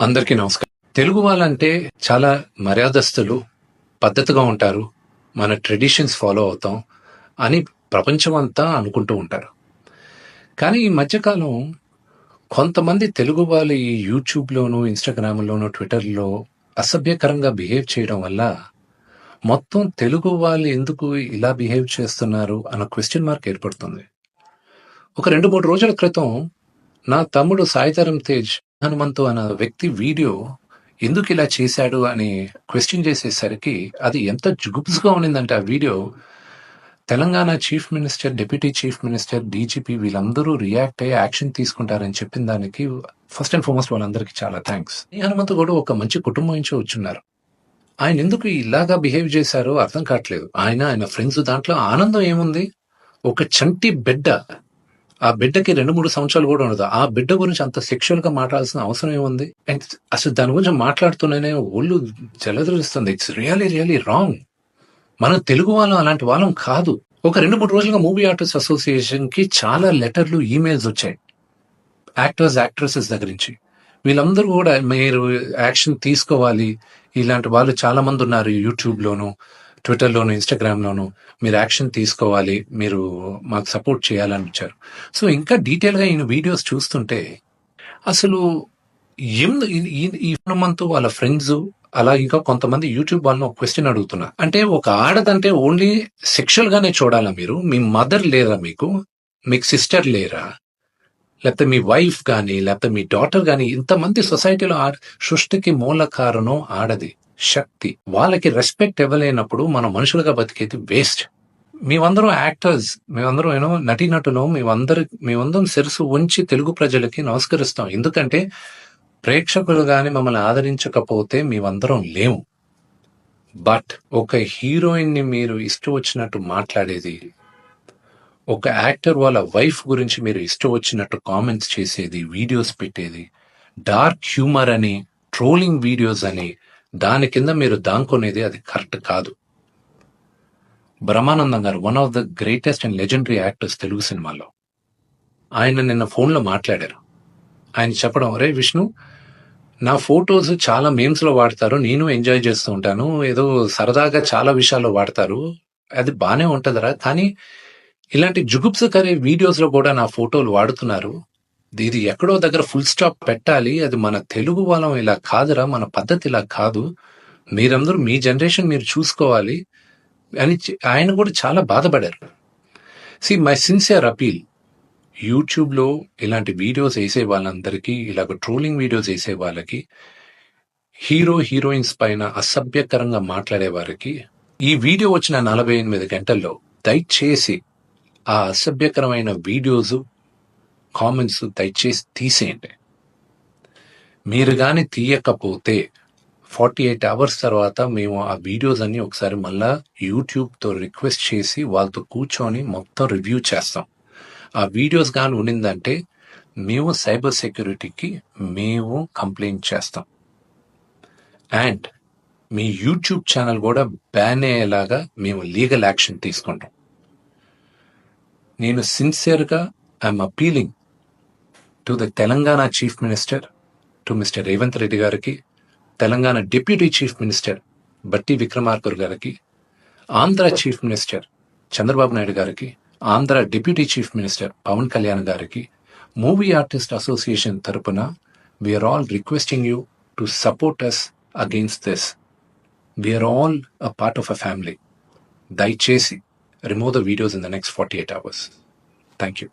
అందరికీ నమస్కారం. తెలుగు వాళ్ళంటే చాలా మర్యాదస్తులు, పద్ధతిగా ఉంటారు, మన ట్రెడిషన్స్ ఫాలో అవుతాం అని ప్రపంచం అంతా అనుకుంటూ ఉంటారు. కానీ ఈ మధ్యకాలం కొంతమంది తెలుగు వాళ్ళు ఈ యూట్యూబ్లోను, ఇన్స్టాగ్రామ్లోను, ట్విట్టర్లో అసభ్యకరంగా బిహేవ్ చేయడం వల్ల మొత్తం తెలుగు వాళ్ళు ఎందుకు ఇలా బిహేవ్ చేస్తున్నారు అన్న క్వశ్చన్ మార్క్ ఏర్పడుతుంది. ఒక 2-3 రోజుల క్రితం నా తమ్ముడు సాయిధరం తేజ్ హనుమంతు అన్న వ్యక్తి వీడియో ఎందుకు ఇలా చేశాడు అని క్వశ్చన్ చేసేసరికి అది ఎంత జుగుప్స్గా ఉండిందంటే ఆ video Telangana chief minister, deputy chief minister, DGP వీళ్ళందరూ రియాక్ట్ అయ్యి యాక్షన్ తీసుకుంటారని చెప్పిన దానికి ఫస్ట్ అండ్ ఫార్మోస్ట్ వాళ్ళందరికీ చాలా థ్యాంక్స్. ఈ హనుమంతు కూడా ఒక మంచి కుటుంబం నుంచి వచ్చున్నారు. ఆయన ఎందుకు ఇలాగా బిహేవ్ చేశారో అర్థం కావట్లేదు. ఆయన ఫ్రెండ్స్ దాంట్లో ఆనందం ఏముంది? ఒక చంటి బిడ్డ, ఆ బిడ్డకి 2-3 సంవత్సరాలు కూడా ఉండదు. ఆ బిడ్డ గురించి అంత సెక్షువల్ గా మాట్లాడాల్సిన అవసరం ఏముంది? అండ్ అసలు దాని గురించి మాట్లాడుతూనే ఒళ్ళు జలధరిస్తుంది. It's really wrong. మనం తెలుగు వాళ్ళం అలాంటి వాళ్ళం కాదు. ఒక 2-3 రోజులుగా మూవీ ఆర్టిస్ట్ అసోసియేషన్ కి చాలా లెటర్లు, ఈమెయిల్స్ వచ్చాయి యాక్టర్స్, యాక్ట్రెసెస్ దగ్గర నుంచి. వీళ్ళందరూ కూడా మీరు యాక్షన్ తీసుకోవాలి, ఇలాంటి వాళ్ళు చాలా మంది ఉన్నారు యూట్యూబ్లోను, ట్విట్టర్లోను, ఇన్స్టాగ్రామ్లోను, మీరు యాక్షన్ తీసుకోవాలి, మీరు మాకు సపోర్ట్ చేయాలని వచ్చారు. సో ఇంకా డీటెయిల్గా ఈయన వీడియోస్ చూస్తుంటే అసలు ఈ హనుమంతు వాళ్ళ ఫ్రెండ్స్ అలా ఇంకా కొంతమంది యూట్యూబ్ వాళ్ళని ఒక క్వశ్చన్ అడుగుతున్నా, అంటే ఒక ఆడదంటే ఓన్లీ సెక్షువల్ గానే చూడాలా? మీరు మీ మదర్ లేరా? మీకు సిస్టర్ లేరా? లేకపోతే మీ వైఫ్ కానీ, లేకపోతే మీ డాటర్ కానీ, ఇంతమంది సొసైటీలో సృష్టికి మూల కారణం ఆడది, శక్తి. వాళ్ళకి రెస్పెక్ట్ ఇవ్వలేనప్పుడు మనం మనుషులుగా బతికేది వేస్ట్. మేమందరం యాక్టర్స్, మేమందరం నటీనటులు, మేమందరం శిరసు ఉంచి తెలుగు ప్రజలకి నమస్కరిస్తాం. ఎందుకంటే ప్రేక్షకులు కానీ మమ్మల్ని ఆదరించకపోతే మేమందరం లేము. బట్ ఒక హీరోయిన్ ని మీరు ఇష్టం వచ్చినట్టు మాట్లాడేది, ఒక యాక్టర్ వాళ్ళ వైఫ్ గురించి మీరు ఇష్టం వచ్చినట్టు కామెంట్స్ చేసేది, వీడియోస్ పెట్టేది, డార్క్ హ్యూమర్ అని, ట్రోలింగ్ వీడియోస్ అని, దాని కింద మీరు దాంకొనేది అది కరెక్ట్ కాదు. బ్రహ్మానందం గారు one of the greatest and legendary actors Telugu సినిమాలో, ఆయన నిన్న ఫోన్లో మాట్లాడారు. ఆయన చెప్పడం, రే విష్ణు, నా ఫొటోస్ చాలా మేమ్స్ లో వాడతారు, నేను ఎంజాయ్ చేస్తూ ఉంటాను, ఏదో సరదాగా చాలా విషయాల్లో వాడతారు, అది బానే ఉంటదరా, కానీ ఇలాంటి జుగుప్సకరే వీడియోస్ లో కూడా నా ఫోటోలు వాడుతున్నారు, ఇది ఎక్కడో దగ్గర ఫుల్ స్టాప్ పెట్టాలి, అది మన తెలుగు వాళ్ళం ఇలా కాదురా, మన పద్ధతి ఇలా కాదు, మీరందరూ మీ జనరేషన్ మీరు చూసుకోవాలి అని ఆయన కూడా చాలా బాధపడారు. మై సిన్సియర్ అపీల్, యూట్యూబ్లో ఇలాంటి వీడియోస్ వేసే వాళ్ళందరికీ, ఇలాగ ట్రోలింగ్ వీడియోస్ వేసే వాళ్ళకి, హీరోయిన్స్ పైన అసభ్యకరంగా మాట్లాడే వారికి, ఈ వీడియో వచ్చిన 48 గంటల్లో దయచేసి ఆ అసభ్యకరమైన వీడియోస్, కామెంట్స్ దయచేసి తీసేయండి. మీరు కానీ తీయకపోతే 48 అవర్స్ తర్వాత మేము ఆ వీడియోస్ అన్ని ఒకసారి మళ్ళా యూట్యూబ్తో రిక్వెస్ట్ చేసి వాళ్ళతో కూర్చొని మొత్తం రివ్యూ చేస్తాం. ఆ వీడియోస్ కానీ ఉండిందంటే మేము సైబర్ సెక్యూరిటీకి మేము కంప్లైంట్ చేస్తాం. అండ్ మీ యూట్యూబ్ ఛానల్ కూడా బ్యాన్ అయ్యేలాగా మేము లీగల్ యాక్షన్ తీసుకుంటాం. నేను సిన్సియర్గా I'm appealing to the Telangana chief minister, to mister Revanth Reddy గారికి, Telangana deputy chief minister Bhatti Vikramarka గారికి, ఆంధ్ర చీఫ్ మినిస్టర్ చంద్రబాబు నాయుడు గారికి, Andhra deputy chief minister Pawan Kalyan గారికి, మూవీ ఆర్టిస్ట్ అసోసియేషన్ తరపున we're all requesting you to support us against this. We're all a part of a family. దయచేసి remove the videos in the next 48 hours. Thank you.